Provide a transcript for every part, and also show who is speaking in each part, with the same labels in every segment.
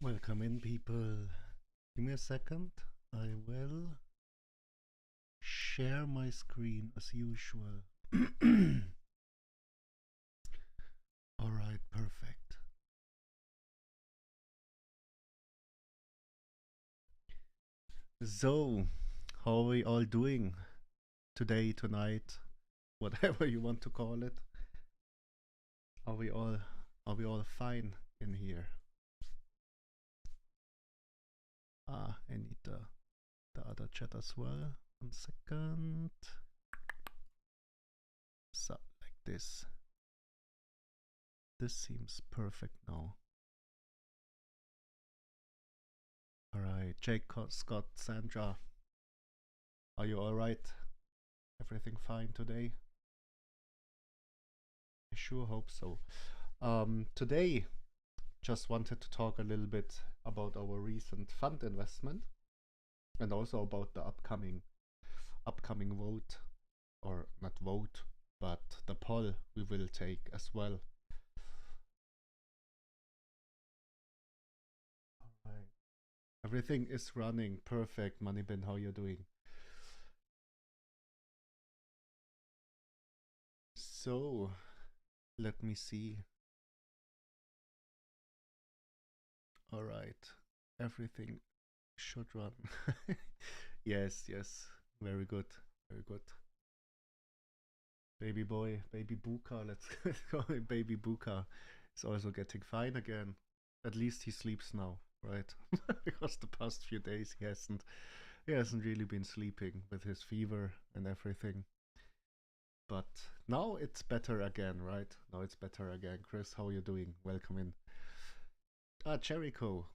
Speaker 1: Welcome in, people. Give me a second. I will share my screen as usual. Alright, perfect. So, how are we all doing today, tonight, whatever you want to call it? Are we all fine in here? I need the other chat as well. 1 second. So, like this. This seems perfect now. Alright, Jake, Scott, Sandra. Are you alright? Everything fine today? I sure hope so. Today, just wanted to talk a little bit about our recent fund investment and also about the upcoming vote, or not vote, but the poll we will take as well. Alright. Everything is running perfect. Moneybin, how you doing? So, let me see. Alright, everything should run. Yes, very good, very good. Baby boy, baby Buka, let's call him baby Buka, is also getting fine again. At least he sleeps now, right? Because the past few days he hasn't really been sleeping with his fever and everything. But now it's better again, right? Now it's better again. Chris, how are you doing? Welcome in. Jericho.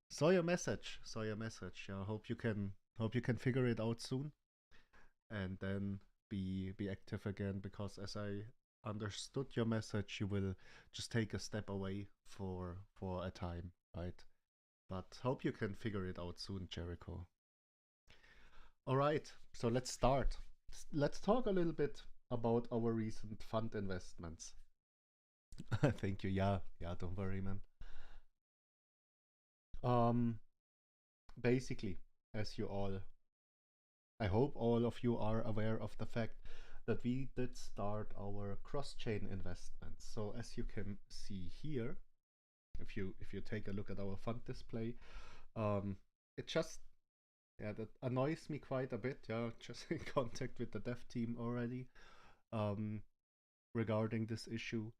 Speaker 1: Saw your message. Yeah, hope you can figure it out soon, and then be active again. Because as I understood your message, you will just take a step away for a time, right? But hope you can figure it out soon, Jericho. All right, so let's start. Let's talk a little bit about our recent fund investments. Thank you. Yeah, don't worry, man. Basically, as you all, I hope all of you are aware of the fact that we did start our cross-chain investments. So as you can see here, if you take a look at our fund display, it just that annoys me quite a bit. Yeah, just in contact with the dev team already regarding this issue,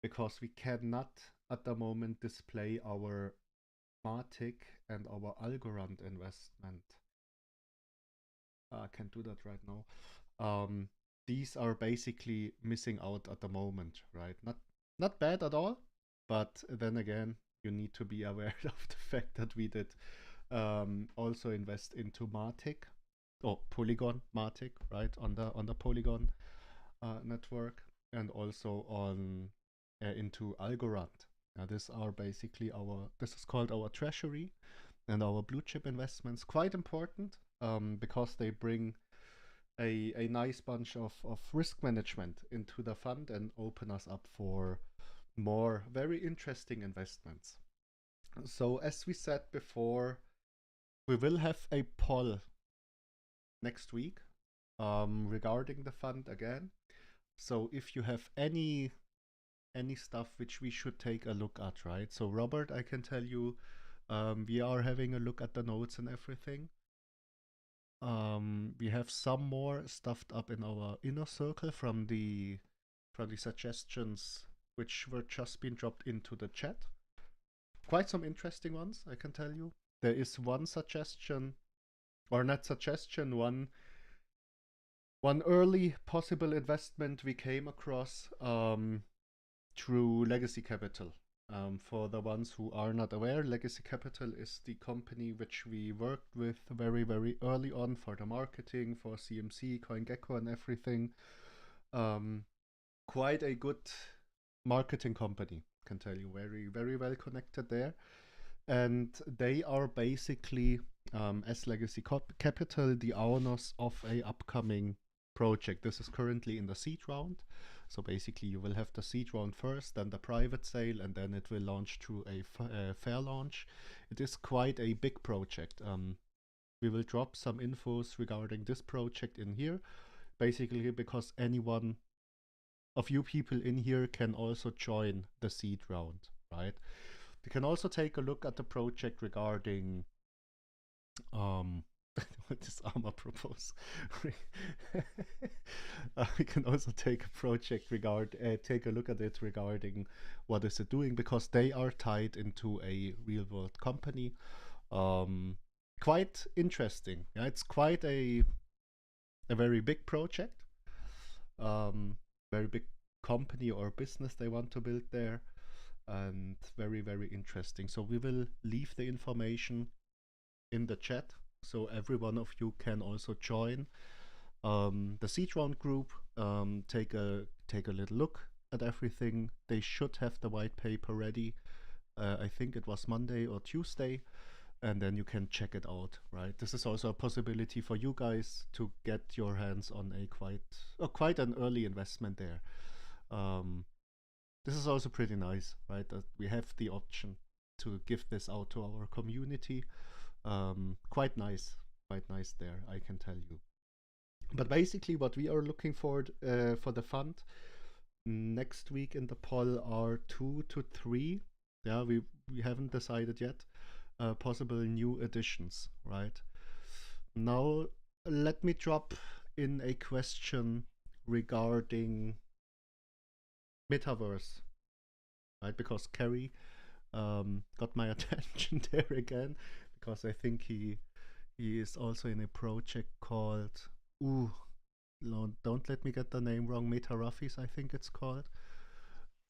Speaker 1: because we cannot at the moment display our Matic and our Algorand investment. I can't do that right now. These are basically missing out at the moment, right? Not bad at all, but then again, you need to be aware of the fact that we did also invest into Matic, or Polygon Matic, right, on the Polygon network, and also on into Algorand. Now, this is called our treasury and our blue chip investments. Quite important because they bring a nice bunch of risk management into the fund and open us up for more very interesting investments. So as we said before, we will have a poll next week regarding the fund again. So if you have any stuff which we should take a look at, right? So Robert, I can tell you, we are having a look at the notes and everything. We have some more stuffed up in our inner circle from the suggestions which were just being dropped into the chat. Quite some interesting ones, I can tell you. There is one suggestion, or not suggestion, one early possible investment we came across through Legacy Capital. For the ones who are not aware, Legacy Capital is the company which we worked with very, very early on for the marketing, for CMC, Coingecko and everything. Quite a good marketing company, can tell you. Very, very well connected there. And they are basically, as Legacy Capital, the owners of a upcoming project. This is currently in the seed round. So basically you will have the seed round first, then the private sale, and then it will launch through a fair launch. It is quite a big project. We will drop some infos regarding this project in here, basically because anyone of you people in here can also join the seed round, right? You can also take a look at the project regarding what does Arma propose? We can also take a look at it regarding what is it doing, because they are tied into a real world company. Quite interesting. Yeah, it's quite a very big project. Very big company or business they want to build there, and very, very interesting. So we will leave the information in the chat so every one of you can also join the seed round group. Take a little look at everything. They should have the white paper ready. I think it was Monday or Tuesday, and then you can check it out, right? This is also a possibility for you guys to get your hands on a quite an early investment there. This is also pretty nice, right? That we have the option to give this out to our community. Quite nice there, I can tell you. But basically what we are looking for the fund next week in the poll are 2 to 3. Yeah, we haven't decided yet. Possible new additions, right? Now let me drop in a question regarding metaverse, right? Because Kerry got my attention there again, because I think he is also in a project called don't let me get the name wrong, Metarafis, I think it's called.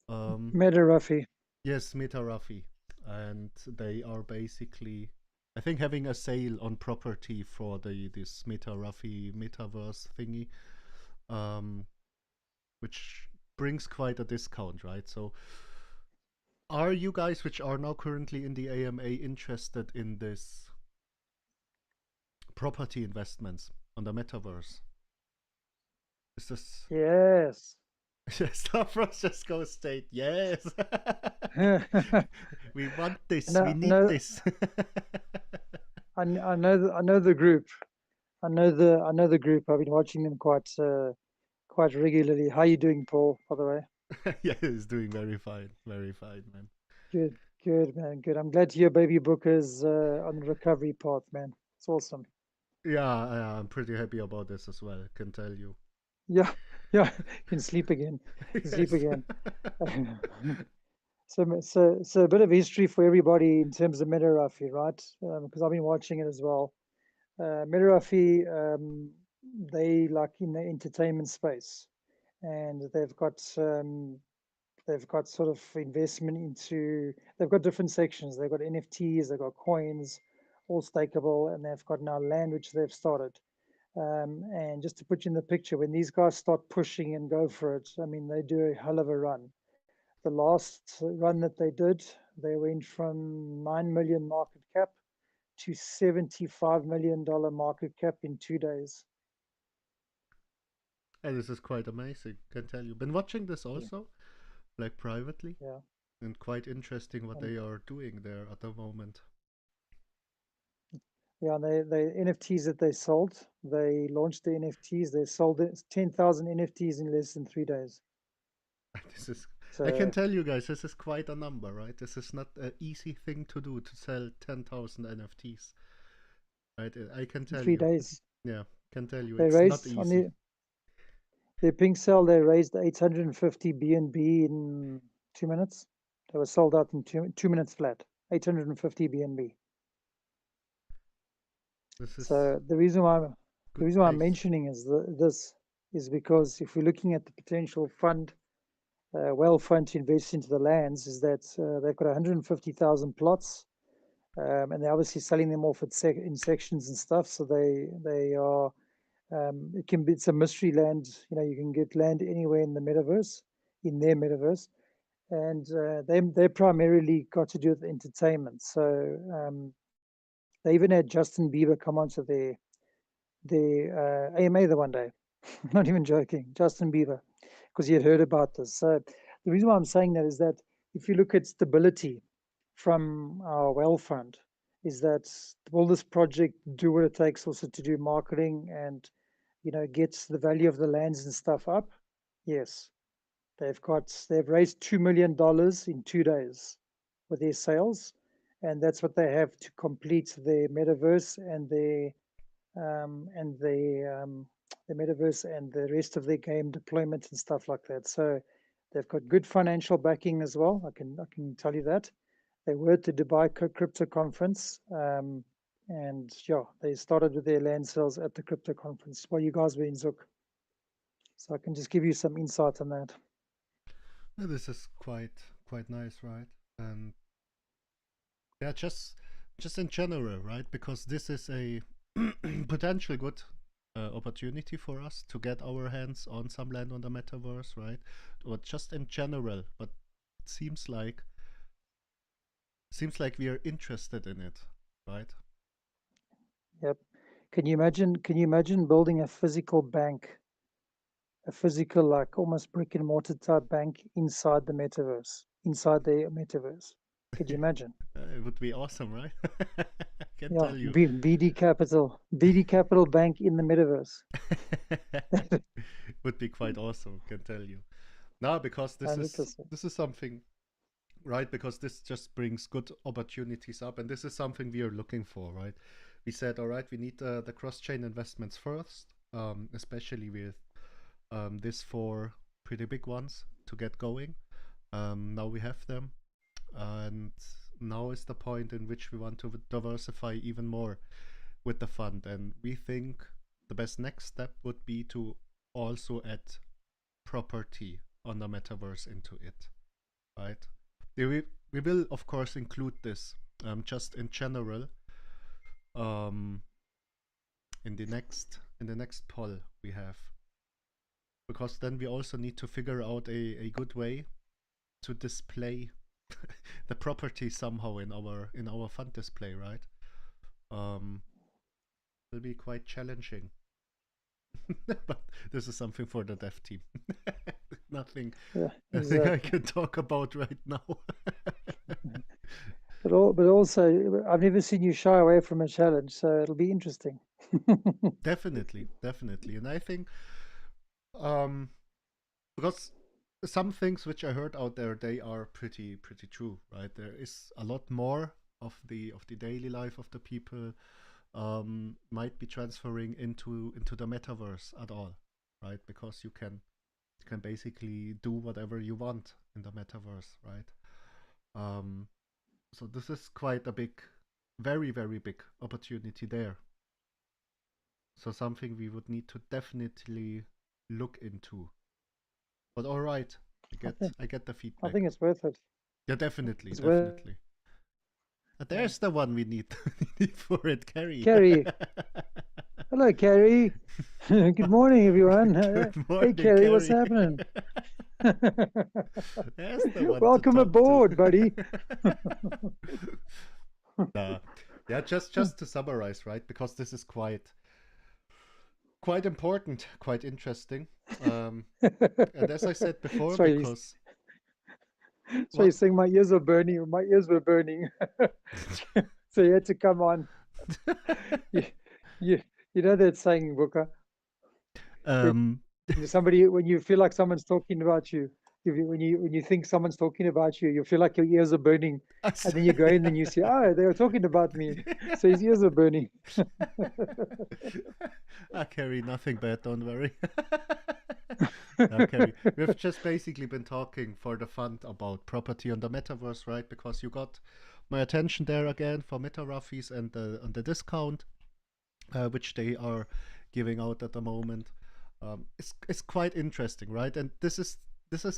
Speaker 2: Metarafi.
Speaker 1: Yes, Metarafi. And they are basically, I think, having a sale on property for this Metarafi metaverse thingy, which brings quite a discount, right? So are you guys, which are now currently in the AMA, interested in this property investments on the metaverse? Is this...
Speaker 2: Yes.
Speaker 1: Stavros just goes state, yes. We want this.
Speaker 2: No,
Speaker 1: We need
Speaker 2: no,
Speaker 1: this.
Speaker 2: I know the group. I know the group. I've been watching them quite regularly. How are you doing, Paul? By the way.
Speaker 1: Yeah, he's doing very fine, man.
Speaker 2: Good, man. Good. I'm glad to hear Baby Booker's on the recovery path, man. It's awesome.
Speaker 1: Yeah, I'm pretty happy about this as well. Can tell you.
Speaker 2: Yeah, yeah. Can sleep again. Can sleep
Speaker 1: Yes.
Speaker 2: again. So a bit of history for everybody in terms of Metarafi, right? Because I've been watching it as well. Metarafi, they like in the entertainment space, and they've got sort of investment into. They've got different sections. They've got NFTs, they've got coins, all stakeable, and they've got now land which they've started. And just to put you in the picture, when these guys start pushing and go for it, I mean, they do a hell of a run. The last run that they did, they went from 9 million market cap to $75 million market cap in 2 days.
Speaker 1: And this is quite amazing. Can tell you. Been watching this
Speaker 2: Yeah,
Speaker 1: also, like privately,
Speaker 2: yeah.
Speaker 1: and quite interesting what
Speaker 2: And
Speaker 1: they are doing there at the moment.
Speaker 2: yeah, they NFTs that they sold, they launched the NFTs, they sold 10,000 NFTs in less than 3 days.
Speaker 1: This is, I can
Speaker 2: So
Speaker 1: tell you guys, this is quite a number, right? This is not an easy thing to do, to sell 10,000 NFTs, right? I can
Speaker 2: in
Speaker 1: tell
Speaker 2: 3
Speaker 1: you.
Speaker 2: days,
Speaker 1: Yeah, can tell you,
Speaker 2: they
Speaker 1: it's not
Speaker 2: raised on
Speaker 1: easy.
Speaker 2: their pink cell, they raised 850 BNB in 2 minutes. They were sold out in 2 minutes flat, 850 BNB.
Speaker 1: This is
Speaker 2: So the
Speaker 1: good
Speaker 2: reason why I'm
Speaker 1: pace.
Speaker 2: mentioning this is because if we're looking at the potential fund, fund to invest into the lands, is that they've got 150,000 plots, and they're obviously selling them off in sections and stuff. So they are it's a mystery land. You know, you can get land anywhere in the metaverse, in their metaverse, and they primarily got to do with entertainment. So they even had Justin Bieber come onto their AMA the one day. Not even joking, Justin Bieber, because he had heard about this. So the reason why I'm saying that is that if you look at stability from our well fund, is that will this project do what it takes also to do marketing and gets the value of the lands and stuff up? Yes. They've raised $2 million in 2 days with their sales, and that's what they have to complete their metaverse and the metaverse and the rest of their game deployment and stuff like that. So they've got good financial backing as well. I can tell you that. They were at the Dubai Crypto Conference, and yeah, they started with their land sales at the crypto conference while you guys were in Zug. So I can just give you some insight on that.
Speaker 1: This is quite nice, right? And yeah, just in general, right? Because this is a potential good opportunity for us to get our hands on some land on the metaverse, right? Or just in general, but it seems like we are interested in it, right?
Speaker 2: Yep. Can you imagine building a physical bank, a physical like almost brick and mortar type bank inside the metaverse, inside the metaverse? Could you imagine?
Speaker 1: It would be awesome, right? I can
Speaker 2: Yeah,
Speaker 1: tell you.
Speaker 2: BD Capital Bank in the metaverse.
Speaker 1: Would be quite awesome, can tell you. No, because this
Speaker 2: 100%.
Speaker 1: is something, right? Because this just brings good opportunities up, and this is something we are looking for, right? We said, all right, we need the cross-chain investments first, especially with these four pretty big ones to get going. Now we have them, and now is the point in which we want to diversify even more with the fund. And we think the best next step would be to also add property on the metaverse into it, right? We will of course include this just in general in the next poll we have, because then we also need to figure out a good way to display the property somehow in our fund display, right? Will be quite challenging. But this is something for the dev team. nothing
Speaker 2: Yeah,
Speaker 1: nothing I
Speaker 2: exactly.
Speaker 1: can talk about right now.
Speaker 2: But also, I've never seen you shy away from a challenge, so it'll be interesting.
Speaker 1: Definitely. And I think um because some things which I heard out there, they are pretty true, right? There is a lot more of the daily life of the people might be transferring into the metaverse at all, right? Because you can basically do whatever you want in the metaverse, right? So this is quite a big, very big opportunity there. So something we would need to definitely look into. But all right,
Speaker 2: I think
Speaker 1: I get the
Speaker 2: I
Speaker 1: feedback.
Speaker 2: think it's worth it.
Speaker 1: Yeah, definitely,
Speaker 2: It's worth.
Speaker 1: definitely.
Speaker 2: Yeah.
Speaker 1: There's the one we need, for it, Carrie.
Speaker 2: Carrie, hello, Carrie. Good morning, everyone.
Speaker 1: Good
Speaker 2: Hey,
Speaker 1: morning,
Speaker 2: Carrie, what's
Speaker 1: Carrie.
Speaker 2: happening?
Speaker 1: There's the one to
Speaker 2: Welcome
Speaker 1: talk to.
Speaker 2: aboard, buddy.
Speaker 1: Yeah, just to summarize, right? Because this is quite important, quite interesting. And as I said before,
Speaker 2: Sorry,
Speaker 1: because
Speaker 2: sorry,
Speaker 1: what?
Speaker 2: saying my ears were burning. My ears were burning, so you had to come on. You, you, you know that saying, Booker, when
Speaker 1: um,
Speaker 2: when you feel like someone's talking about you, when you think someone's talking about you, you feel like your ears are burning, and then you go in and you say, "Oh, they were talking about me," so his ears are burning.
Speaker 1: I carry nothing bad, don't worry. Okay, we've just basically been talking for the fund about property on the metaverse, right? Because you got my attention there again for MetaRuffies and the discount, which they are giving out at the moment. It's quite interesting, right? And this is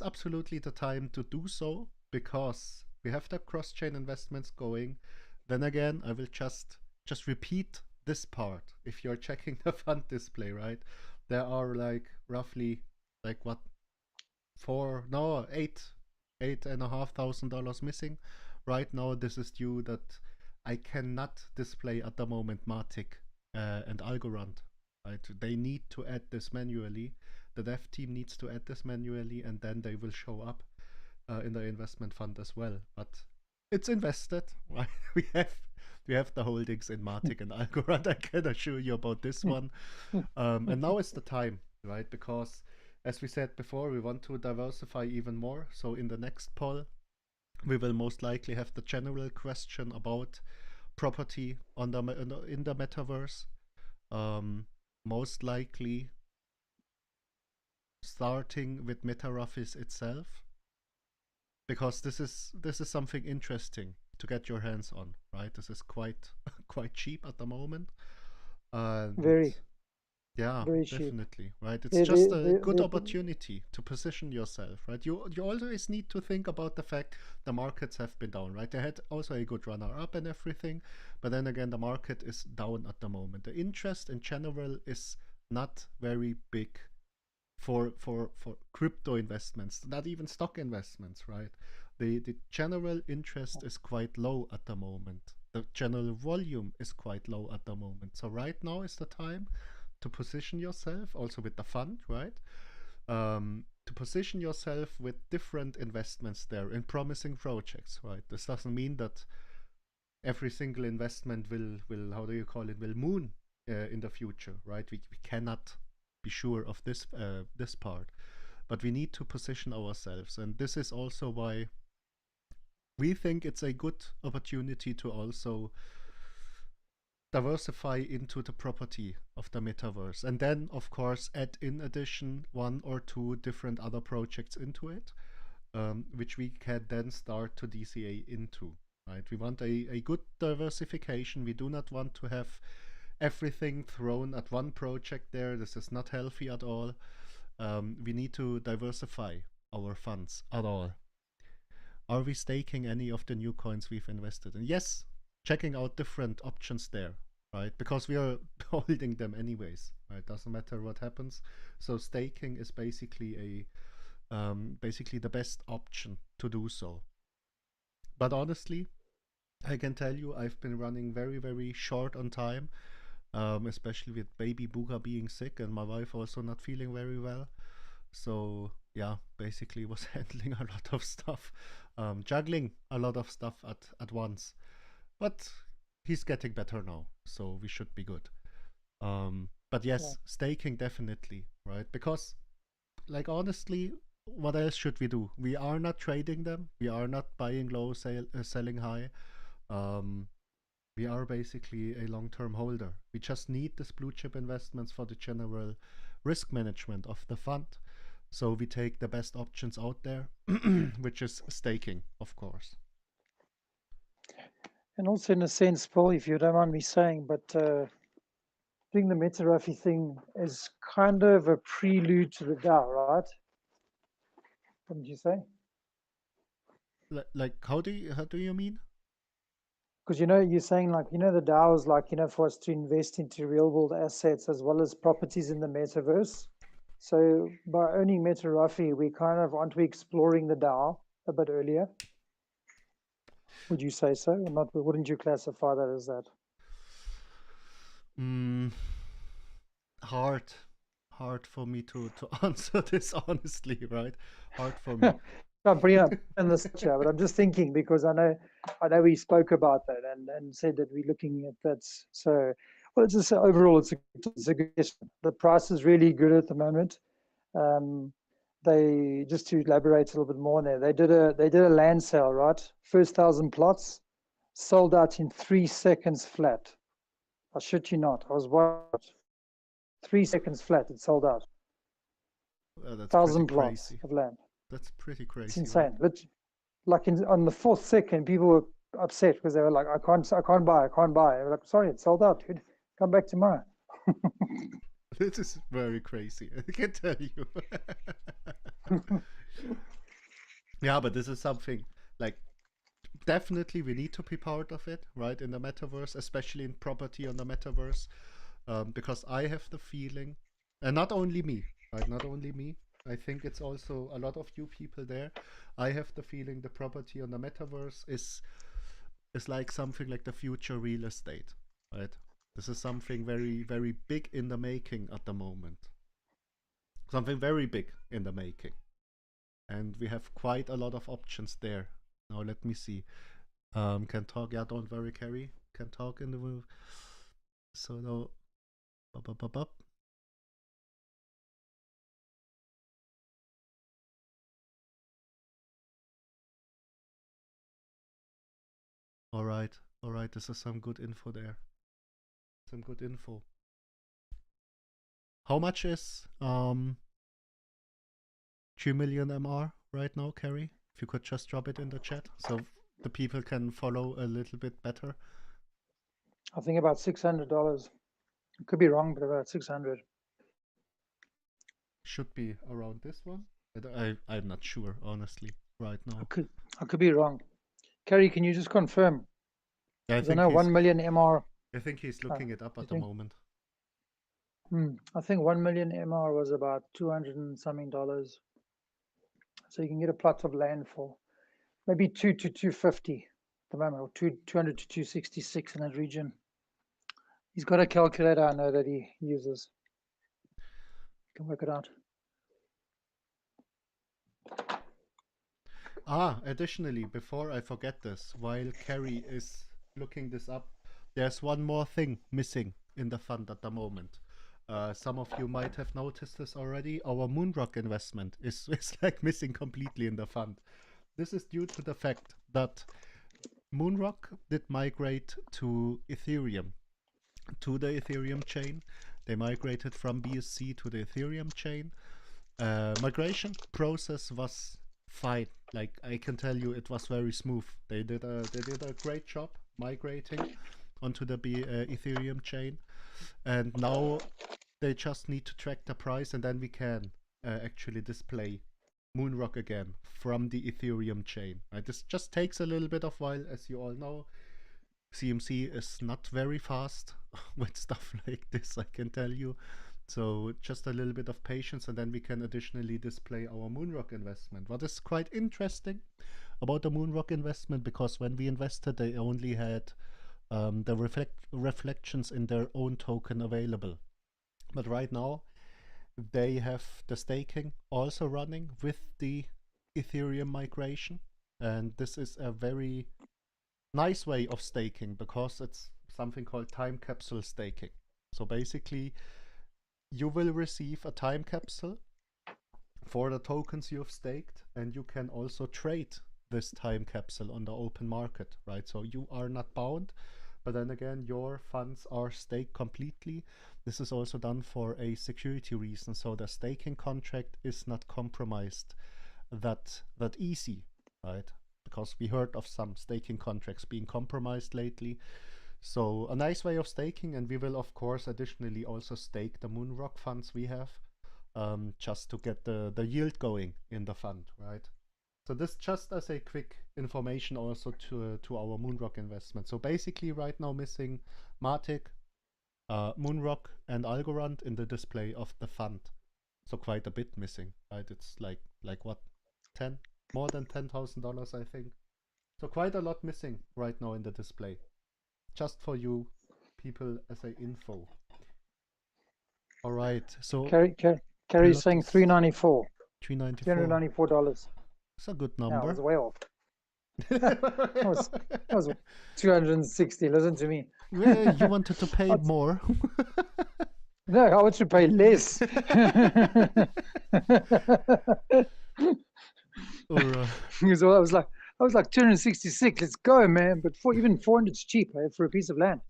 Speaker 1: absolutely the time to do so, because we have the cross chain investments going. Then again, I will just repeat this part. If you're checking the fund display, right, there are like roughly like what $8,500 missing right now. This is due that I cannot display at the moment Matic and Algorand right? They need to add this manually. The dev team needs to add this manually, and then they will show up in the investment fund as well. But it's invested, right? We have the holdings in Matic and Algorand. I can assure you about this one. And now is the time, right? Because as we said before, we want to diversify even more. So in the next poll, we will most likely have the general question about property on in the metaverse. Most likely starting with MetaRaffis itself, because this is something interesting to get your hands on, right? This is quite quite cheap at the moment, and
Speaker 2: Very,
Speaker 1: yeah,
Speaker 2: very cheap.
Speaker 1: definitely, right? It's
Speaker 2: They,
Speaker 1: just
Speaker 2: they,
Speaker 1: a
Speaker 2: they,
Speaker 1: good
Speaker 2: they,
Speaker 1: opportunity to position yourself, right? You always need to think about the fact the markets have been down, right? They had also a good runner up and everything, but then again, the market is down at the moment. The interest in general is not very big for crypto investments, not even stock investments, right? The general interest is quite low at the moment. The general volume is quite low at the moment. So right now is the time to position yourself, also with the fund, right? To position yourself with different investments there in promising projects, right? This doesn't mean that every single investment will how do you call it, will moon in the future, right? We cannot be sure of this part, but we need to position ourselves, and this is also why we think it's a good opportunity to also diversify into the property of the metaverse, and then of course add in addition one or two different other projects into it, which we can then start to DCA into, right? We want a good diversification. We do not want to have everything thrown at one project there. This is not healthy at all. We need to diversify our funds at all. Are we staking any of the new coins we've invested in? Yes, checking out different options there, right? Because we are holding them anyways, right? Doesn't matter what happens. So staking is basically basically the best option to do so. But honestly, I can tell you I've been running very, very short on time, especially with baby Booga being sick and my wife also not feeling very well. So yeah, basically was handling a lot of stuff, juggling a lot of stuff at once. But he's getting better now, so we should be good. But yes,
Speaker 2: Yeah.
Speaker 1: staking definitely, right? Because, like, honestly, what else should we do? We are not trading them. We are not buying low, selling high. Um, we are basically a long-term holder. We just need this blue chip investments for the general risk management of the fund. So we take the best options out there, which is staking, of course.
Speaker 2: And also in a sense, Paul, if you don't mind me saying, but doing the MetaRaffis thing is kind of a prelude to the DAO, right? What did you say?
Speaker 1: Like how do you mean?
Speaker 2: Because you're saying like the DAO is like for us to invest into real world assets as well as properties in the metaverse. So by owning MetaRaffis, we kind of aren't we exploring the DAO a bit earlier? Would you say so or not? Wouldn't you classify that as that?
Speaker 1: Hard for me to answer this honestly, right? Hard for me.
Speaker 2: I'm bringing up in the structure, but I'm just thinking because I know we spoke about that and said that we're looking at that. So, well, it's just overall, it's a good question. The price is really good at the moment. They just to elaborate a little bit more on there. They did a land sale, right? First 1,000 plots sold out in 3 seconds flat. I shit you not. I was watching 3 seconds flat. It sold out.
Speaker 1: That's
Speaker 2: 1,000
Speaker 1: pretty
Speaker 2: plots
Speaker 1: crazy.
Speaker 2: of land.
Speaker 1: That's pretty crazy.
Speaker 2: It's insane.
Speaker 1: Right?
Speaker 2: Like on the 4th second, people were upset because they were like, I can't buy. They were like, sorry, it's sold out, dude. Come back tomorrow.
Speaker 1: This is very crazy. I can tell you. Yeah, but this is something like definitely we need to be part of it, right? In the metaverse, especially in property on the metaverse, because I have the feeling, and not only me, right? Not only me. I think it's also a lot of you people there. I have the feeling the property on the metaverse is like something like the future real estate, right? This is something very, very big in the making at the moment. Something very big in the making. And we have quite a lot of options there. Now let me see. Can talk. Yeah, don't worry, Carrie. Can talk in the. So now. Up. All right. This is some good info there. Some good info. How much is 2 million MR right now, Carrie? If you could just drop it in the chat so the people can follow a little bit better.
Speaker 2: I think about $600. Could be wrong, but about 600.
Speaker 1: Should be around this one. I'm not sure, honestly, right now.
Speaker 2: I could be wrong. Kerry, can you just confirm?
Speaker 1: Yeah,
Speaker 2: I know 1 million MR.
Speaker 1: I think he's looking it up at the moment.
Speaker 2: I think 1 million MR was about $200 and something. So you can get a plot of land for maybe 2 to 250 at the moment, or 200 to 266 in that region. He's got a calculator, I know, that he uses. You can work it out.
Speaker 1: Additionally, before I forget this, while Carrie is looking this up, there's one more thing missing in the fund at the moment. Some of you might have noticed this already. Our Moonrock investment is like missing completely in the fund. This is due to the fact that Moonrock did migrate to Ethereum, to the Ethereum chain. They migrated from BSC to the Ethereum chain. Migration process was fine. Like, I can tell you, it was very smooth. They did a great job migrating onto the Ethereum chain, and now they just need to track the price, and then we can actually display Moonrock again from the Ethereum chain. Right? This just takes a little bit of while, as you all know. CMC is not very fast with stuff like this, I can tell you. So just a little bit of patience, and then we can additionally display our Moonrock investment. What is quite interesting about the Moonrock investment, because when we invested, they only had the reflections in their own token available. But right now, they have the staking also running with the Ethereum migration. And this is a very nice way of staking, because it's something called time capsule staking. So basically, you will receive a time capsule for the tokens you have staked, and you can also trade this time capsule on the open market, right? So you are not bound, but then again, your funds are staked completely. This is also done for a security reason, so the staking contract is not compromised that easy, right? Because we heard of some staking contracts being compromised lately. So a nice way of staking, and we will of course additionally also stake the Moonrock funds we have, just to get the yield going in the fund, right? So this just as a quick information also to our Moonrock investment. So basically right now missing Matic, Moonrock and Algorand in the display of the fund. So quite a bit missing, right? It's like what, more than $10,000, I think. So quite a lot missing right now in the display. Just for you people as a info. All right. So
Speaker 2: Kerry's saying 394.
Speaker 1: $394. It's a good number.
Speaker 2: Yeah, I was way off. that was 260. Listen to me.
Speaker 1: Well, you wanted to pay more.
Speaker 2: No, I want to pay less. So I was like 266. Let's go, man. But even 400 is cheap for a piece of land.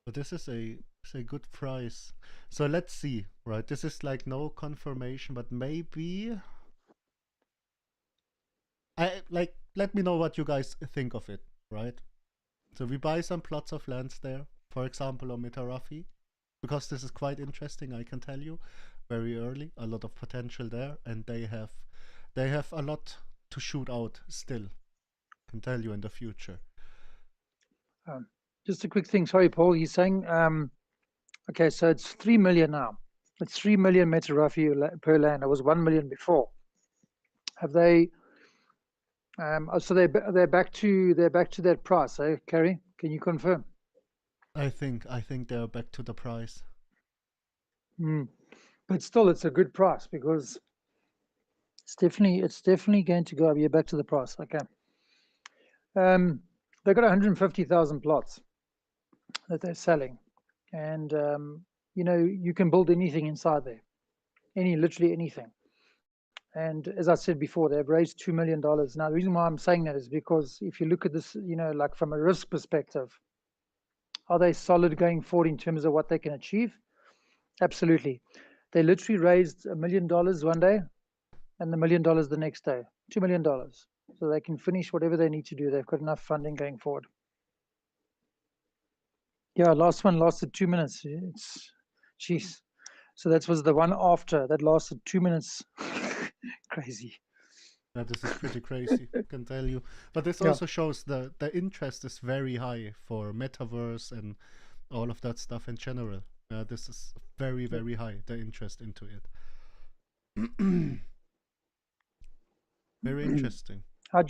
Speaker 1: But this is a good price. So let's see, right? This is like no confirmation, but maybe let me know what you guys think of it, right? So we buy some plots of lands there, for example, on Mitarafi, because this is quite interesting, I can tell you, very early, a lot of potential there, and they have a lot to shoot out still, I can tell you, in the future.
Speaker 2: Just a quick thing, sorry, Paul, he's saying, okay, so it's 3 million now. It's 3 million Mitarafi per land. It was 1 million before. Have they? So they're back to that price, eh, Kerry? Can you confirm?
Speaker 1: I think they're back to the price.
Speaker 2: But still, it's a good price because it's definitely going to go up. Yeah, back to the price. Okay. They've got 150,000 plots that they're selling, and you can build anything inside there, literally anything. And as I said before, they've raised $2 million. Now, the reason why I'm saying that is because if you look at this, like from a risk perspective, are they solid going forward in terms of what they can achieve? Absolutely. They literally raised $1 million one day and the $1 million the next day, $2 million. So they can finish whatever they need to do. They've got enough funding going forward. Yeah, last one lasted 2 minutes. Jeez. So that was the one after that lasted 2 minutes. Crazy.
Speaker 1: Yeah, this is pretty crazy, can tell you. But this also shows the interest is very high for metaverse and all of that stuff in general. This is very, very high, the interest into it. Very interesting.
Speaker 2: How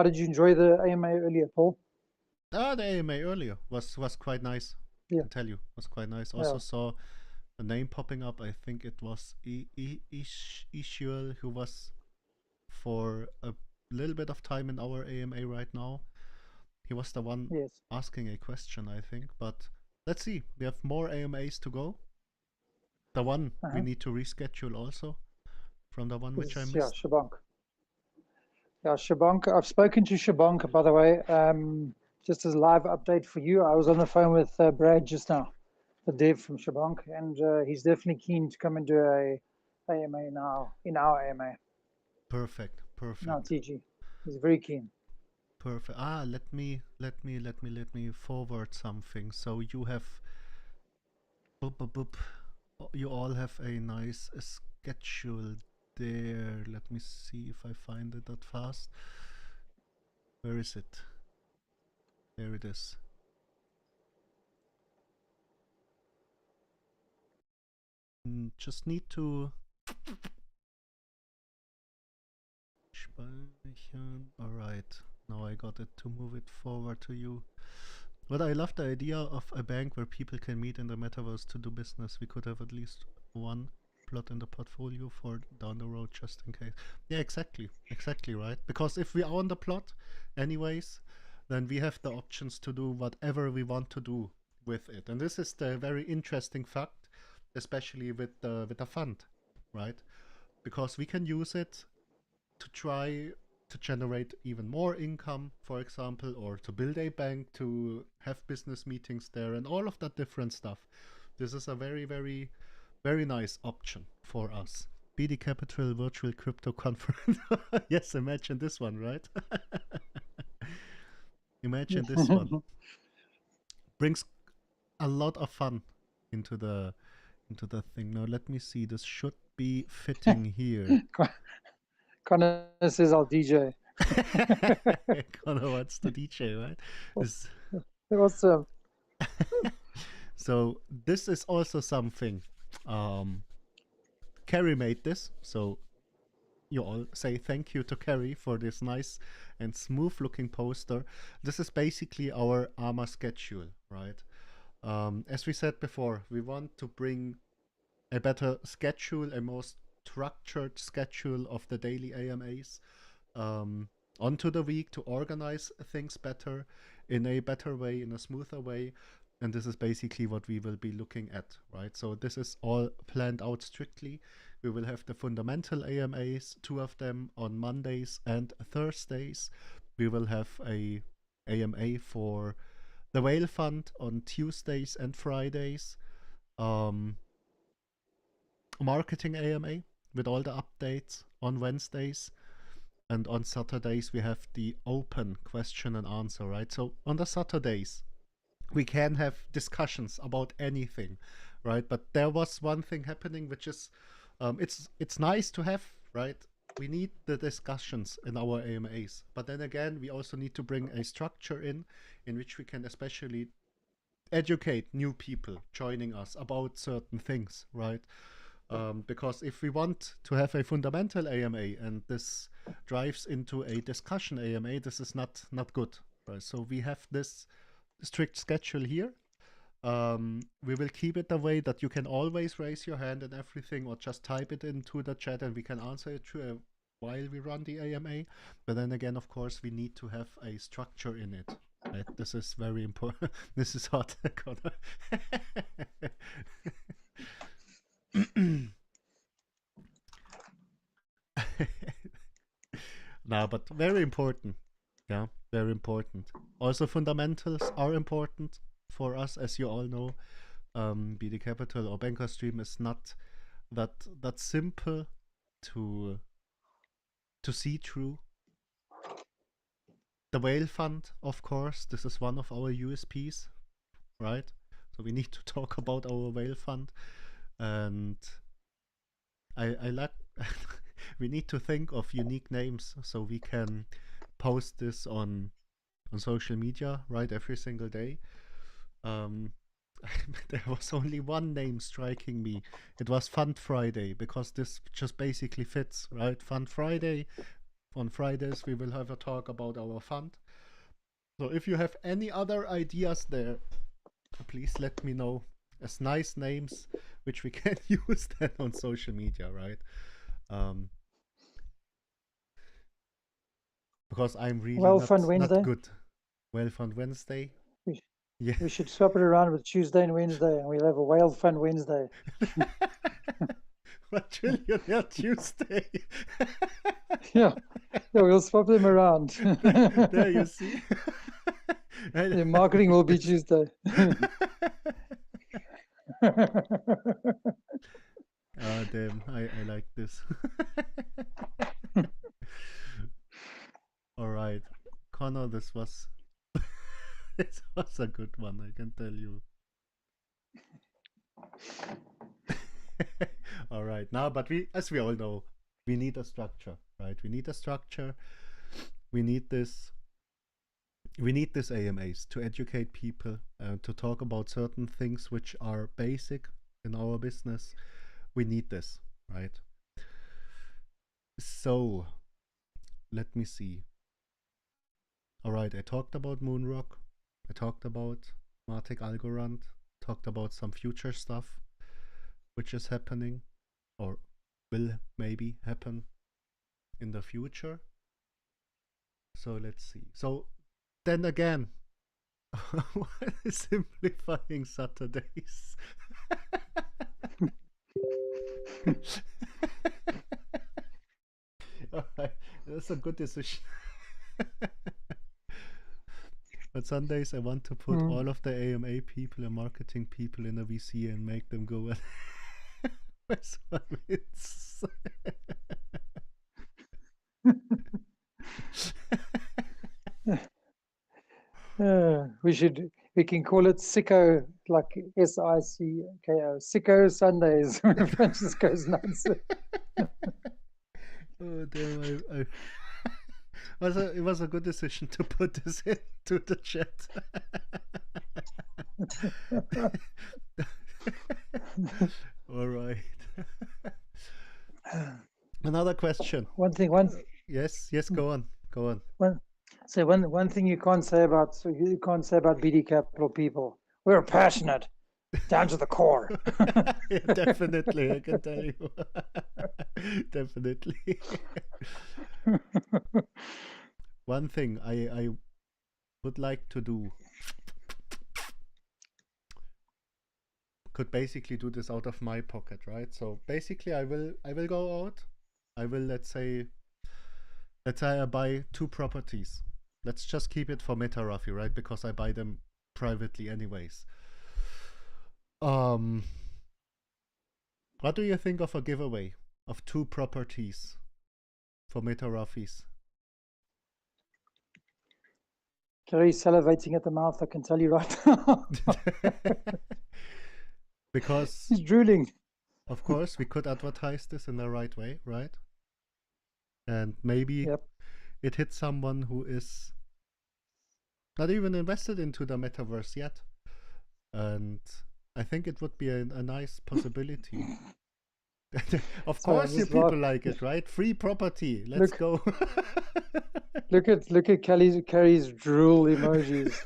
Speaker 2: did you enjoy the AMA earlier, Paul?
Speaker 1: The AMA earlier was quite nice. I can tell you, was quite nice. Also saw a name popping up. I think it was Ishuel, who was for a little bit of time in our AMA right now. He was the one asking a question, I think. But let's see. We have more AMAs to go. The one we need to reschedule also from the one which I missed.
Speaker 2: Yeah, Shabank. Yeah, Shabank. I've spoken to Shabank, by the way. Just as a live update for you, I was on the phone with Brad just now, the dev from Shabank, and he's definitely keen to come and do a AMA now in our AMA.
Speaker 1: Perfect.
Speaker 2: No, TG. He's very keen.
Speaker 1: Perfect. Let me forward something. So you have you all have a nice schedule there. Let me see if I find it that fast. Where is it? There it is. Just need to speichern. Alright, now I got it to move it forward to you. But I love the idea of a bank where people can meet in the metaverse to do business. We could have at least one plot in the portfolio for down the road just in case. Yeah, exactly, right? Because if we are on the plot anyways, then we have the options to do whatever we want to do with it. And this is the very interesting fact, especially with the fund, right? Because we can use it to try to generate even more income, for example, or to build a bank, to have business meetings there, and all of that different stuff. This is a very, very, very nice option for us. BD Capital Virtual Crypto Conference. Yes, imagine this one, right? Imagine this one. Brings a lot of fun into the thing. Now let me see. This should be fitting here.
Speaker 2: Connor says I'll DJ.
Speaker 1: Connor wants to DJ, right?
Speaker 2: Awesome.
Speaker 1: So this is also something. Carrie made this, so you all say thank you to Carrie for this nice and smooth looking poster. This is basically our AMA schedule, right? As we said before, we want to bring a better schedule, a more structured schedule of the daily AMAs onto the week to organize things better, in a better way, in a smoother way. And this is basically what we will be looking at, right? So this is all planned out strictly. We will have the fundamental AMAs, 2 of them on Mondays and Thursdays. We will have a AMA for the Whale Fund on Tuesdays and Fridays. Marketing AMA with all the updates on Wednesdays. And on Saturdays, we have the open question and answer, right? So on the Saturdays, we can have discussions about anything, right? But there was one thing happening, which is, it's nice to have, right? We need the discussions in our AMAs. But then again, we also need to bring a structure in which we can especially educate new people joining us about certain things, right? Because if we want to have a fundamental AMA and this drives into a discussion AMA, this is not good, right? So we have this strict schedule here, We will keep it the way that you can always raise your hand and everything, or just type it into the chat and we can answer it while we run the AMA. But then again, of course, we need to have a structure in it. Right? This is very important. This is hot, Connor. No, but very important. Yeah, very important. Also, fundamentals are important for us, as you all know. BD Capital or Banker Stream is not that simple to see through. The whale fund, of course, this is one of our USPs, right? So we need to talk about our whale fund, and I like. We need to think of unique names so we can post this on social media, right, every single day. There was only one name striking me. It was Fund Friday, because this just basically fits, right? Fund Friday. On Fridays we will have a talk about our fund. So if you have any other ideas there, please let me know, as nice names which we can use then on social media, right? Because I'm really not good. Whale Fund Wednesday. Yeah.
Speaker 2: We should swap it around with Tuesday and Wednesday, and we'll have a Whale Fund Wednesday.
Speaker 1: What Trillionaire Tuesday?
Speaker 2: Yeah, we'll swap them around.
Speaker 1: There you see.
Speaker 2: The marketing will be Tuesday.
Speaker 1: Damn, I like this. All right, Connor, this was a good one, I can tell you. All right, now, but as we all know, we need a structure, right? We need a structure. We need this AMAs to educate people, to talk about certain things which are basic in our business. We need this, right? So let me see. All right, I talked about Moonrock. I talked about Matic Algorand. Talked about some future stuff which is happening or will maybe happen in the future. So let's see. So then again, what is simplifying Saturdays? Alright, that's a good decision. But Sundays I want to put all of the AMA people and marketing people in a VC and make them go and where's my wits?
Speaker 2: We can call it Sicko, like SICKO, Sicko Sundays, when Francisco's nuts.
Speaker 1: Oh damn, it was a good decision to put this into the chat. All right. Another question. Yes, go on.
Speaker 2: One thing you can't say about BD Capital people. We're passionate, down to the core.
Speaker 1: Yeah, definitely, I can tell you. Definitely. One thing I would like to do, could basically do this out of my pocket, right? So basically I will go out. I will, let's say I buy 2 properties. Let's just keep it for MetaRafi, right? Because I buy them privately anyways. What do you think of a giveaway of 2 properties for MetaRafis?
Speaker 2: Gary's salivating at the mouth, I can tell you right now.
Speaker 1: Because
Speaker 2: he's drooling.
Speaker 1: Of course, we could advertise this in the right way, right? And maybe it hits someone who is not even invested into the metaverse yet. And I think it would be a nice possibility. Of course, you people like it, right? Free property. Let's go.
Speaker 2: Look at Carrie's drool emojis.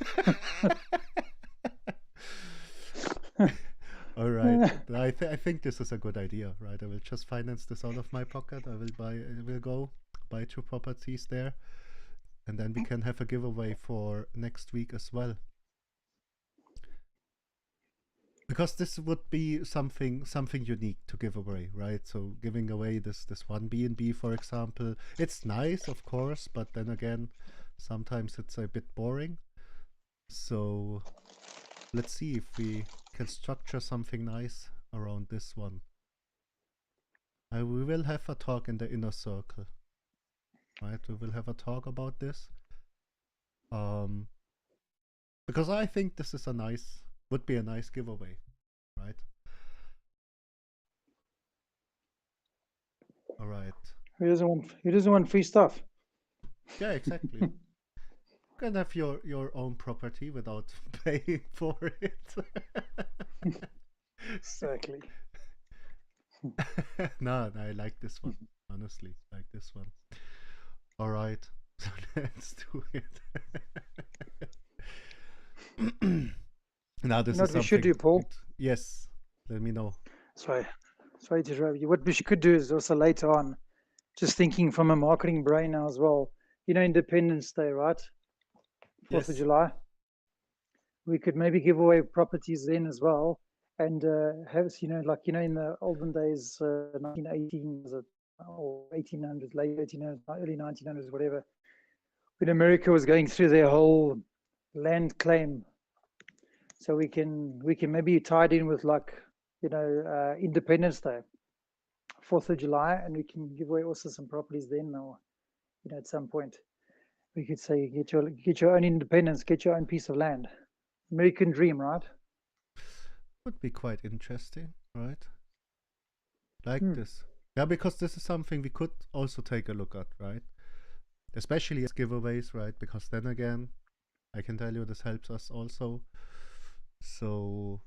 Speaker 1: All right. I think this is a good idea, right? I will just finance this out of my pocket. I will go buy 2 properties there, and then we can have a giveaway for next week as well. Because this would be something unique to give away, right? So giving away this one B&B, for example, it's nice, of course, but then again, sometimes it's a bit boring. So let's see if we can structure something nice around this one. We will have a talk in the inner circle, right? We will have a talk about this. Because I think this is would be a nice giveaway, right? All right.
Speaker 2: Who doesn't want free stuff?
Speaker 1: Yeah, exactly. You can have your own property without paying for it.
Speaker 2: Exactly.
Speaker 1: No, I like this one. Honestly, like this one. All right, so let's do it. Now this is
Speaker 2: What we should do, Paul.
Speaker 1: Yes, let me know.
Speaker 2: Sorry to interrupt you. What we could do is also later on, just thinking from a marketing brain now as well. Independence Day, right? 4th of July. We could maybe give away properties then as well, and have in the olden days, 1918 or 1800s, late 1800s, early 1900s, whatever, when America was going through their whole land claim. So we can maybe tie it in with Independence Day, 4th of July, and we can give away also some properties then, or at some point we could say get your own independence, get your own piece of land. American dream, right?
Speaker 1: Would be quite interesting, right? Like this. Yeah, because this is something we could also take a look at, right? Especially as giveaways, right? Because then again, I can tell you this helps us also. So,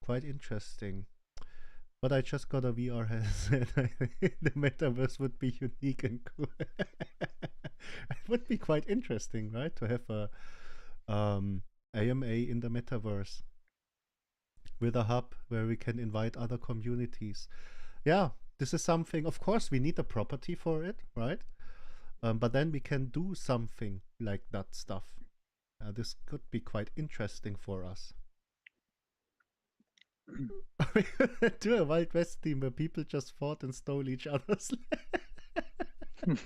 Speaker 1: quite interesting. But I just got a VR headset. I think the metaverse would be unique and cool. It would be quite interesting, right? To have a AMA in the metaverse with a hub where we can invite other communities. Yeah, this is something, of course, we need a property for it, right? But then we can do something like that stuff. This could be quite interesting for us. Do a Wild West theme where people just fought and stole each other's land.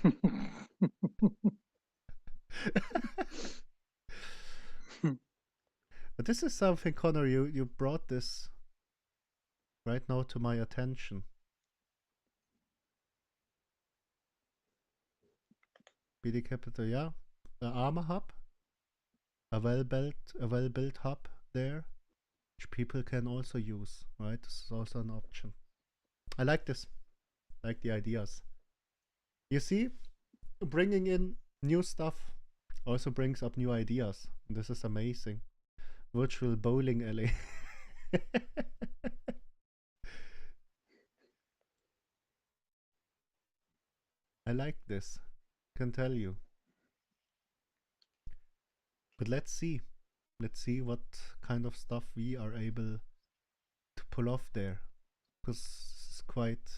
Speaker 1: But this is something, Connor, you brought this right now to my attention. BD Capital, yeah. The armor hub. A well-built hub there, which people can also use, right? This is also an option. I like this. I like the ideas. You see, bringing in new stuff also brings up new ideas. This is amazing. Virtual bowling alley. I like this. Can tell you. But let's see. Let's see what kind of stuff we are able to pull off there. Because it's quite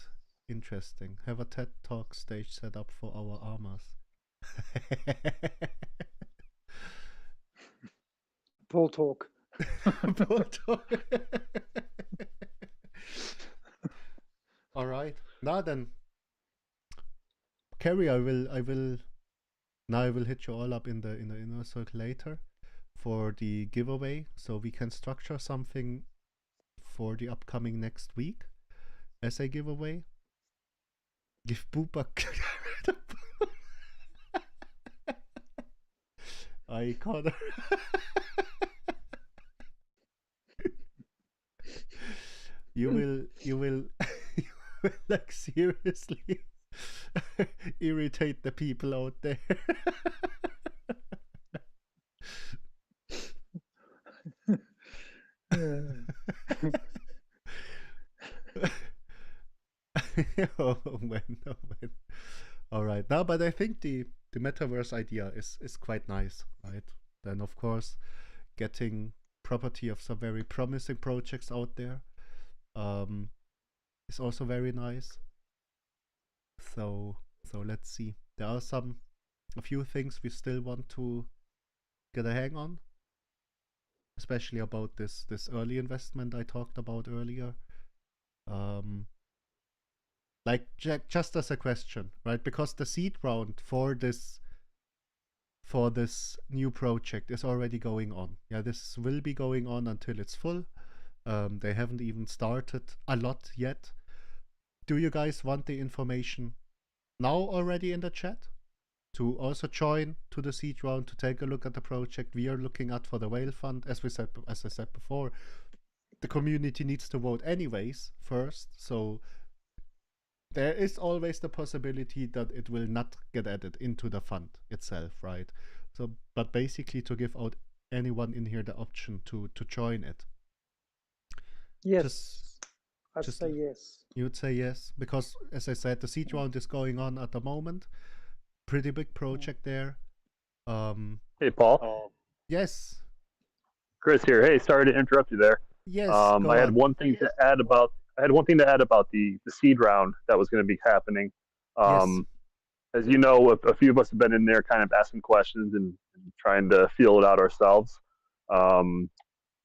Speaker 1: interesting. Have a TED Talk stage set up for our armors.
Speaker 2: Paul Talk.
Speaker 1: Paul Talk. All right. Now then, Kerry, I will hit you all up in the inner circle later for the giveaway, so we can structure something for the upcoming next week as a giveaway. Give Boopa I Connor. you will like seriously irritate the people out there. Oh man. All right. Now, but I think the metaverse idea is quite nice, right? Then of course, getting property of some very promising projects out there. Is also very nice. So let's see. There are a few things we still want to get a hang on, especially about this early investment I talked about earlier. Like just as a question, right? Because the seed round for this new project is already going on. Yeah, this will be going on until it's full. They haven't even started a lot yet. Do you guys want the information now already in the chat? To also join to the seed round, to take a look at the project we are looking at for the whale fund. As I said before, the community needs to vote anyways first, so there is always the possibility that it will not get added into the fund itself, right? So, but basically to give out anyone in here the option to join it.
Speaker 2: Yes, I'd say yes.
Speaker 1: You'd say yes, because as I said, the seed round is going on at the moment. Pretty big project there.
Speaker 3: Hey, Paul.
Speaker 1: Yes.
Speaker 3: Chris here. Hey, sorry to interrupt you there.
Speaker 1: Yes.
Speaker 3: I had one thing to add about. The seed round that was going to be happening.
Speaker 1: Yes.
Speaker 3: As you know, a few of us have been in there, kind of asking questions and trying to feel it out ourselves.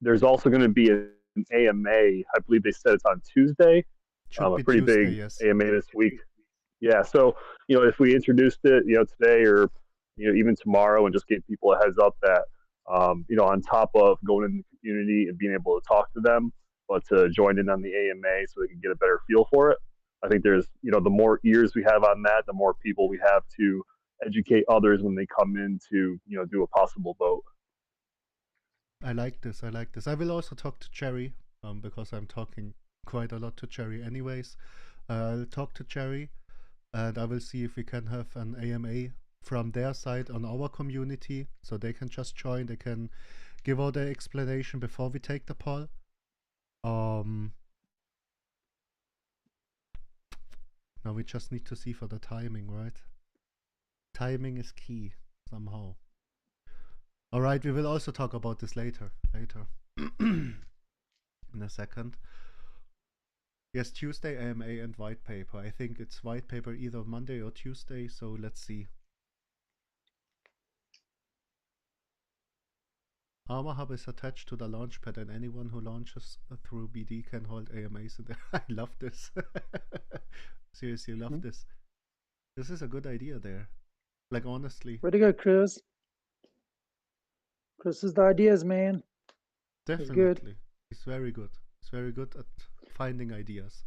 Speaker 3: There's also going to be an AMA. I believe they said it's on Tuesday. A pretty
Speaker 1: Tuesday,
Speaker 3: big
Speaker 1: yes.
Speaker 3: AMA this week. Yeah. So if we introduced it, today or even tomorrow, and just gave people a heads up that on top of going in the community and being able to talk to them, but to join in on the AMA so they can get a better feel for it. I think there's, the more ears we have on that, the more people we have to educate others when they come in to, do a possible vote.
Speaker 1: I like this. I will also talk to Cherry, because I'm talking quite a lot to Cherry anyways. I'll talk to Cherry and I will see if we can have an AMA from their side on our community, so they can just join. They can give out their explanation before we take the poll. Now we just need to see for the timing, right? Timing is key somehow. All right, we will also talk about this later. In a second. Yes, Tuesday AMA and white paper. I think it's white paper either Monday or Tuesday, so let's see. Armor Hub is attached to the launchpad, and anyone who launches through BD can hold AMAs in there. I love this. Seriously, love this. This is a good idea there. Like, honestly.
Speaker 2: Way to go, Chris. Chris is the ideas, man.
Speaker 1: Definitely. He's very good. He's very good at finding ideas.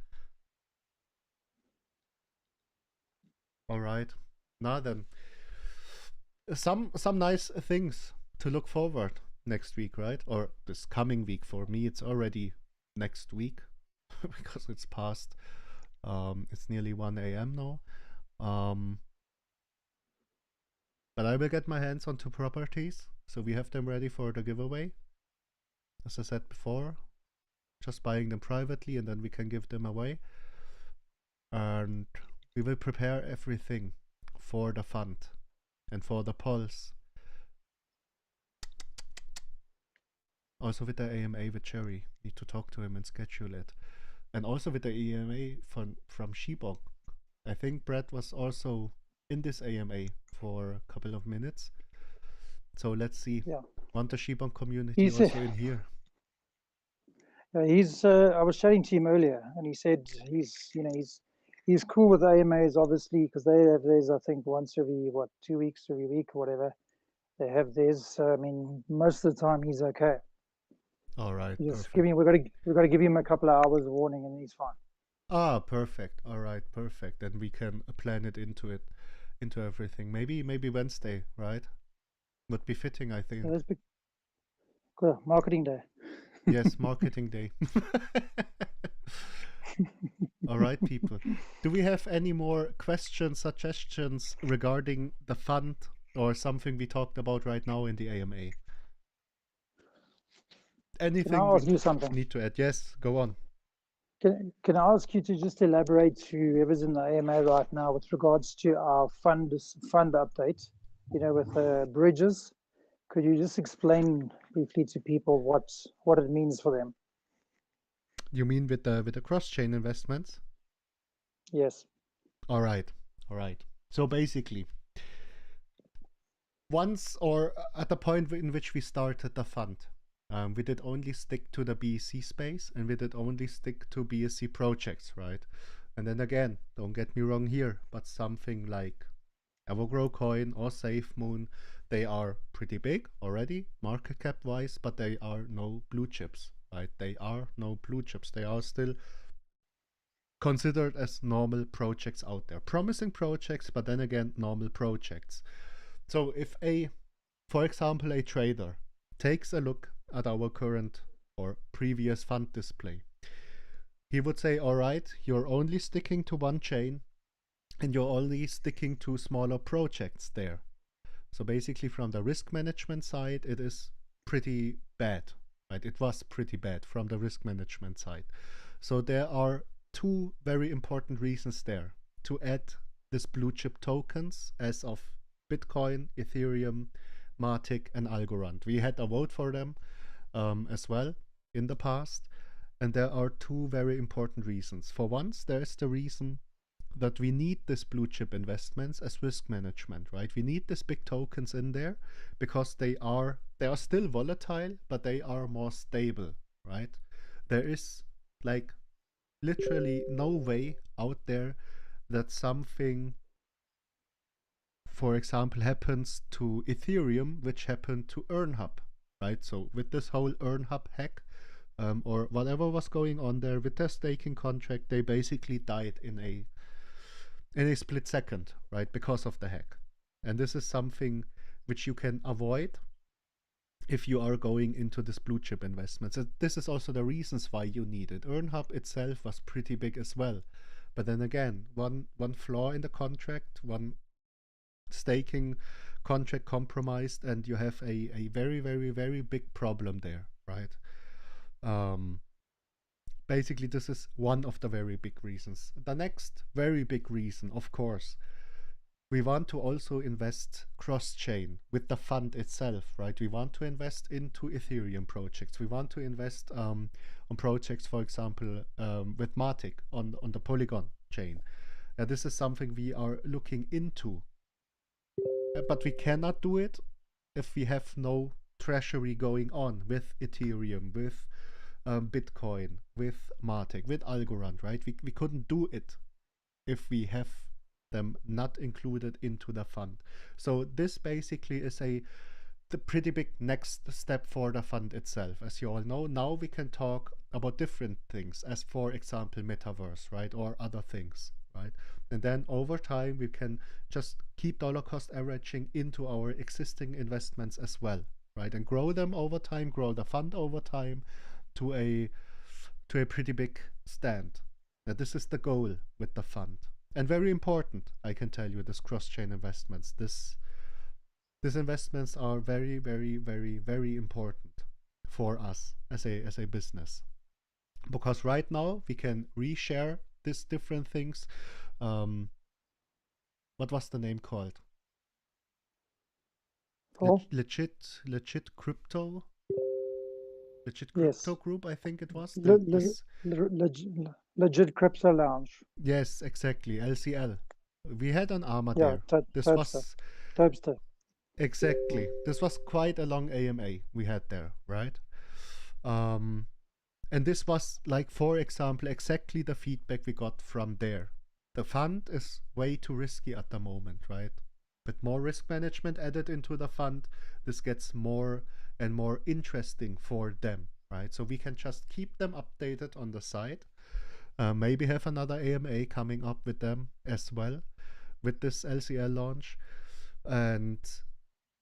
Speaker 1: All right. Now then, some nice things to look forward next week, right? Or this coming week. For me, it's already next week because it's past. It's nearly 1 a.m. now. But I will get my hands on 2 properties, so we have them ready for the giveaway. As I said before, just buying them privately and then we can give them away. And we will prepare everything for the fund and for the polls. Also with the AMA with Cherry, need to talk to him and schedule it. And also with the AMA from Shibong. I think Brad was also in this AMA for a couple of minutes. So let's see.
Speaker 2: Yeah.
Speaker 1: Want the Shibong community also in here?
Speaker 2: I was chatting to him earlier, and he said he's cool with AMAs, obviously, because they have theirs, I think, once every 2 weeks, every week, or whatever. They have theirs. I mean, most of the time he's okay.
Speaker 1: All right.
Speaker 2: Just we've got to give him a couple of hours warning, and he's fine.
Speaker 1: Ah, perfect. All right, perfect. Then we can plan it into everything. Maybe Wednesday, right? Would be fitting, I think.
Speaker 2: Yeah, cool. Marketing day.
Speaker 1: Yes, marketing day. All right, people. Do we have any more questions, suggestions regarding the fund or something we talked about right now in the AMA? Anything
Speaker 2: Can I ask you something?
Speaker 1: Need to add? Yes, go on.
Speaker 2: Can I ask you to just elaborate to whoever's in the AMA right now with regards to our fund update, with bridges? Could you just explain briefly to people what it means for them.
Speaker 1: You mean with the cross-chain investments?
Speaker 2: Yes.
Speaker 1: All right. So basically, once or at the point in which we started the fund, we did only stick to the BSC space, and we did only stick to BSC projects, right? And then again, don't get me wrong here, but something like Evergrow Coin or SafeMoon, they are pretty big already, market cap wise, but they are no blue chips, right? They are no blue chips. They are still considered as normal projects out there. Promising projects, but then again, normal projects. So if for example, a trader takes a look at our current or previous fund display, he would say, all right, you're only sticking to one chain and you're only sticking to smaller projects there. So basically from the risk management side, it is pretty bad, right? It was pretty bad from the risk management side. So there are two very important reasons there to add this blue chip tokens as of Bitcoin, Ethereum, Matic, and Algorand. We had a vote for them as well in the past. And there are two very important reasons. For once, there is the reason that we need this blue chip investments as risk management, right? We need these big tokens in there because they are still volatile, but they are more stable, right? There is like literally no way out there that something, for example, happens to Ethereum, which happened to EarnHub, right? So with this whole EarnHub hack, or whatever was going on there with their staking contract, they basically died in a split second, right? Because of the hack. And this is something which you can avoid if you are going into this blue chip investments. This is also the reasons why you need it. EarnHub itself was pretty big as well. But then again, one flaw in the contract, one staking contract compromised, and you have a very, very, very big problem there, right? Basically, this is one of the very big reasons. The next very big reason, of course, we want to also invest cross-chain with the fund itself, right? We want to invest into Ethereum projects. We want to invest on projects, for example, with Matic on the Polygon chain. This is something we are looking into, but we cannot do it if we have no treasury going on with Ethereum, with Bitcoin, with Matic, with Algorand, right? We couldn't do it if we have them not included into the fund. So this basically is the pretty big next step for the fund itself. As you all know, now we can talk about different things, as for example, metaverse, right? Or other things, right? And then over time, we can just keep dollar cost averaging into our existing investments as well, right? And grow them over time, grow the fund over time to a pretty big stand. Now, this is the goal with the fund. And very important, I can tell you, this cross-chain investments. These investments are very, very, very, very important for us as a business. Because right now we can reshare these different things. What was the name called? Legit Crypto. Legit Crypto Group, I think it was.
Speaker 2: Legit Crypto Lounge.
Speaker 1: Yes, exactly. LCL. We had an AMA there. This was
Speaker 2: Typester.
Speaker 1: Exactly. This was quite a long AMA we had there, right? And this was like, for example, exactly the feedback we got from there. The fund is way too risky at the moment, right? With more risk management added into the fund, this gets more and more interesting for them, right? So we can just keep them updated on the side. Maybe have another AMA coming up with them as well with this LCL launch. And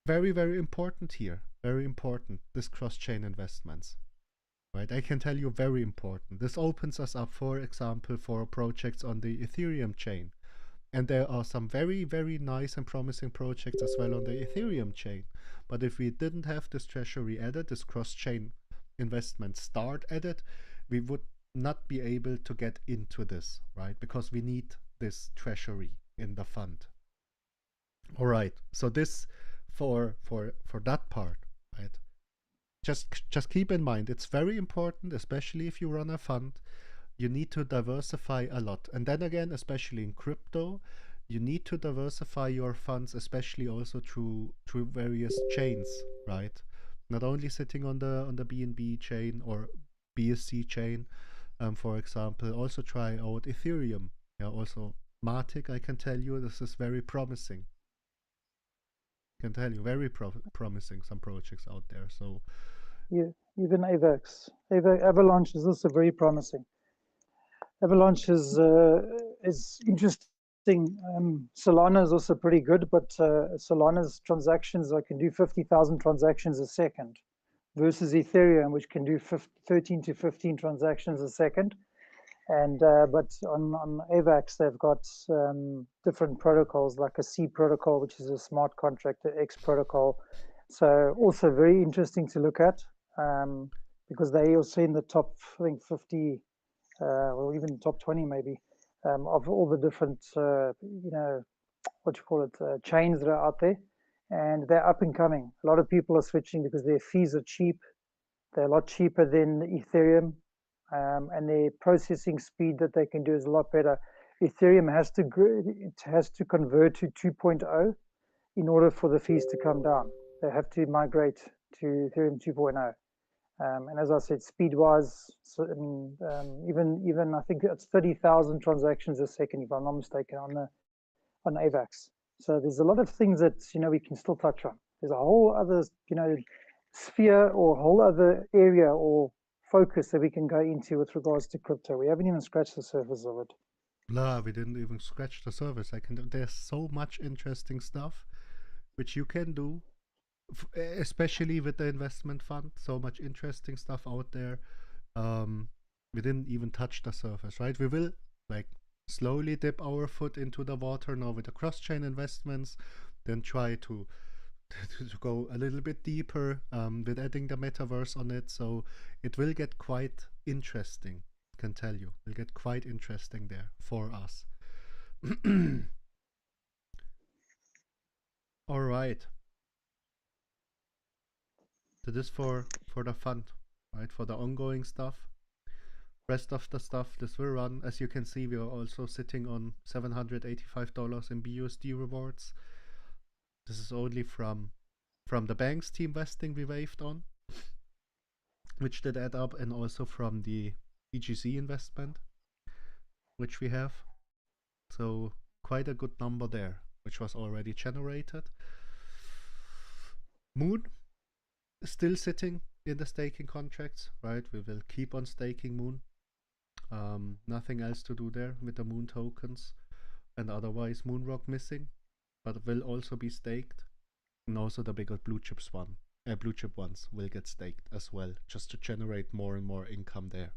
Speaker 1: very, very important here. Very important, this cross-chain investments. Right, I can tell you, very important. This opens us up, for example, for projects on the Ethereum chain. And there are some very, very nice and promising projects as well on the Ethereum chain. But if we didn't have this treasury added, this cross-chain investment start added, we would not be able to get into this, right? Because we need this treasury in the fund. All right, so this for that part, right? just keep in mind, it's very important, especially if you run a fund. You need to diversify a lot. And then again, especially in crypto, you need to diversify your funds, especially also through various chains, right? Not only sitting on the BNB chain or BSC chain, for example. Also try out Ethereum. Yeah, also Matic. I can tell you this is very promising. Can tell you very promising, some projects out there. So
Speaker 2: Yeah, even AVAX. Avalanche is also very promising. Avalanche is interesting. Solana is also pretty good, but Solana's transactions, I can do 50,000 transactions a second, versus Ethereum, which can do 13 to 15 transactions a second. And but on AVAX, they've got different protocols, like a C protocol, which is a smart contract, the X protocol. So also very interesting to look at, because they also in the top, I think 50, or even top 20 maybe, of all the different, you know, what you call it, chains that are out there, and they're up and coming. A lot of people are switching because their fees are cheap. They're a lot cheaper than Ethereum, and their processing speed that they can do is a lot better. Ethereum has to convert to 2.0 in order for the fees to come down. They have to migrate to Ethereum 2.0. And as I said, speed-wise, so, I mean, even I think it's 30,000 transactions a second, if I'm not mistaken, on AVAX. So there's a lot of things that we can still touch on. There's a whole other sphere or whole other area or focus that we can go into with regards to crypto. We haven't even scratched the surface of it.
Speaker 1: Blah, we didn't even scratch the surface. There's so much interesting stuff which you can do, especially with the investment fund. So much interesting stuff out there. We didn't even touch the surface, right? We will like slowly dip our foot into the water now with the cross-chain investments, then try to go a little bit deeper with adding the metaverse on it. So it will get quite interesting, can tell you. It'll get quite interesting there for us. All right. So this for the fund, right? For the ongoing stuff. Rest of the stuff, this will run. As you can see, we are also sitting on $785 in BUSD rewards. This is only from the bank's team vesting we waved on, which did add up, and also from the EGC investment, which we have. So quite a good number there, which was already generated. Moon is still sitting in the staking contracts, right? We will keep on staking Moon. Nothing else to do there with the Moon tokens, and otherwise Moonrock missing, but will also be staked. And also the bigger blue chip ones will get staked as well, just to generate more and more income there.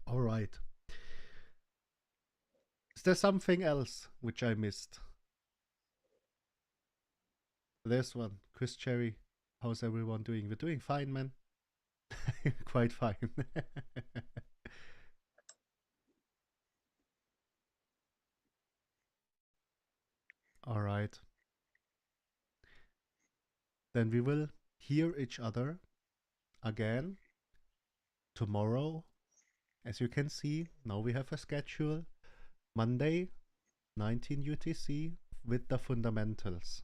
Speaker 1: All right. Is there something else which I missed? This one, Chris Cherry. How's everyone doing? We're doing fine, man. Quite fine. All right. Then we will hear each other again tomorrow. As you can see, now we have a schedule. Monday, 19 UTC with the fundamentals.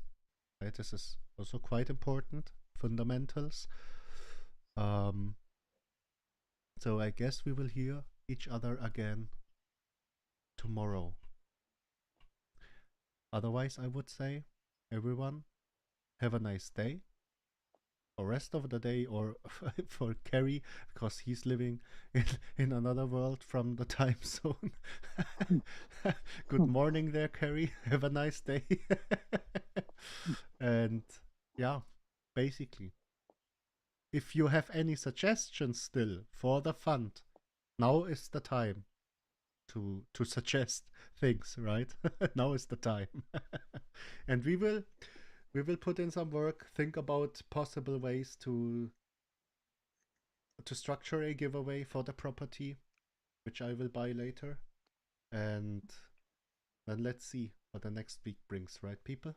Speaker 1: Right, this is also quite important. Fundamentals. So I guess we will hear each other again tomorrow. Otherwise, I would say, everyone, have a nice day. Or rest of the day, or for Kerry, because he's living in another world from the time zone. Good morning there, Kerry. Have a nice day. And yeah, basically, if you have any suggestions still for the fund, now is the time to suggest things, right? Now is the time. And we will put in some work, think about possible ways to structure a giveaway for the property, which I will buy later. And then let's see what the next week brings, right, people?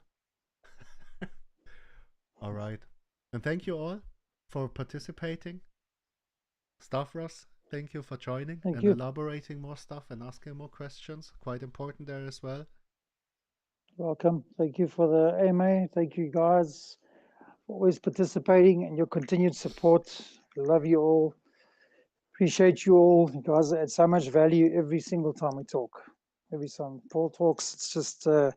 Speaker 1: All right. And thank you all for participating. Stavros, thank you for joining and elaborating more stuff and asking more questions. Quite important there as well.
Speaker 2: Welcome. Thank you for the AMA. Thank you guys for always participating and your continued support. Love you all. Appreciate you all. You guys add so much value every single time we talk. Every time Paul talks, it's just, we're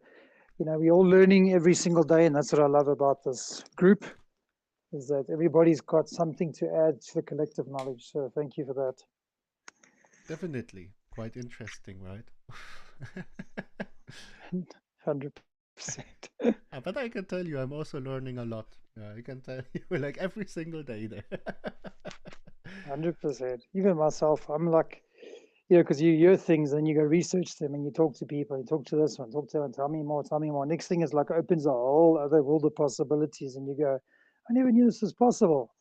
Speaker 2: all learning every single day, and that's what I love about this group, is that everybody's got something to add to the collective knowledge. So thank you for that.
Speaker 1: Definitely. Quite interesting, right?
Speaker 2: 100%.
Speaker 1: But I can tell you, I'm also learning a lot. I can tell you, like every single day there.
Speaker 2: 100%. Even myself, I'm like, because you hear things and you go research them and you talk to people, you talk to this one, talk to that, tell me more, tell me more. Next thing is like opens a whole other world of possibilities, and you go, I never knew this was possible,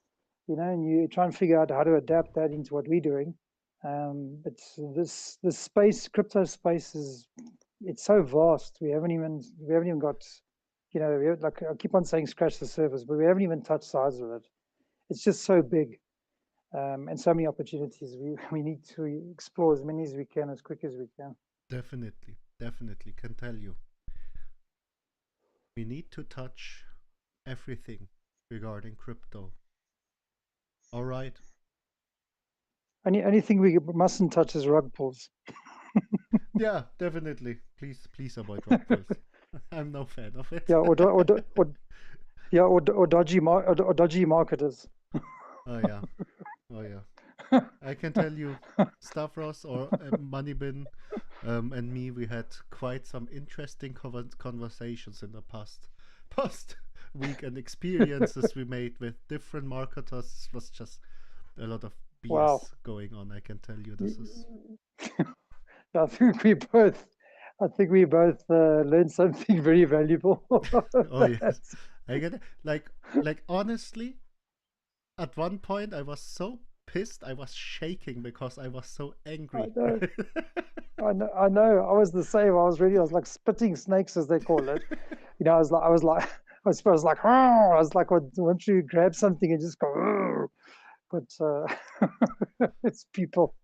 Speaker 2: and you try and figure out how to adapt that into what we're doing. But this space, crypto space, it's so vast. We haven't even got, like I keep on saying scratch the surface, but we haven't even touched sides of it. It's just so big. And so many opportunities. We need to explore as many as we can, as quick as we can.
Speaker 1: Definitely can tell you. We need to touch everything regarding crypto. All right.
Speaker 2: Anything we mustn't touch is rug pulls.
Speaker 1: Yeah, definitely. Please avoid rug pulls. I'm no fan of it.
Speaker 2: Yeah, or dodgy marketers.
Speaker 1: Oh yeah. I can tell you, Stavros or Moneybin and me, we had quite some interesting conversations in the past week, and experiences we made with different marketers. It was just a lot of BS going on. I can tell you, this is.
Speaker 2: I think we both learned something very valuable.
Speaker 1: Oh yes, I get it. Like honestly, at one point I was so pissed, I was shaking because I was so angry.
Speaker 2: I know. I was the same. I was like spitting snakes, as they call it. I was like, I want you to grab something and just go. Argh. But it's people.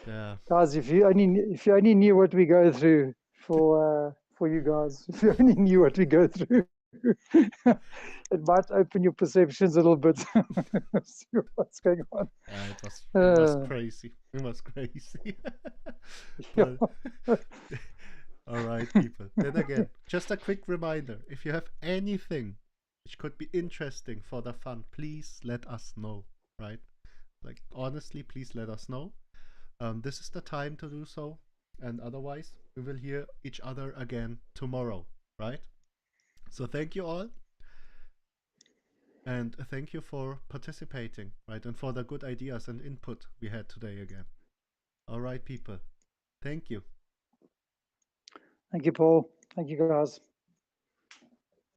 Speaker 1: Yeah.
Speaker 2: Guys, if you only knew what we go through for you guys, if you only knew what we go through, it might open your perceptions a little bit. See what's going on.
Speaker 1: It was crazy. It was crazy. But, all right, people. Then again, just a quick reminder: if you have anything which could be interesting for the fund, please let us know. Right? Like honestly, please let us know. This is the time to do so, and otherwise we will hear each other again tomorrow, right? So thank you all, and thank you for participating, right, and for the good ideas and input we had today again. All right, people. Thank you.
Speaker 2: Thank you, Paul. Thank you, guys.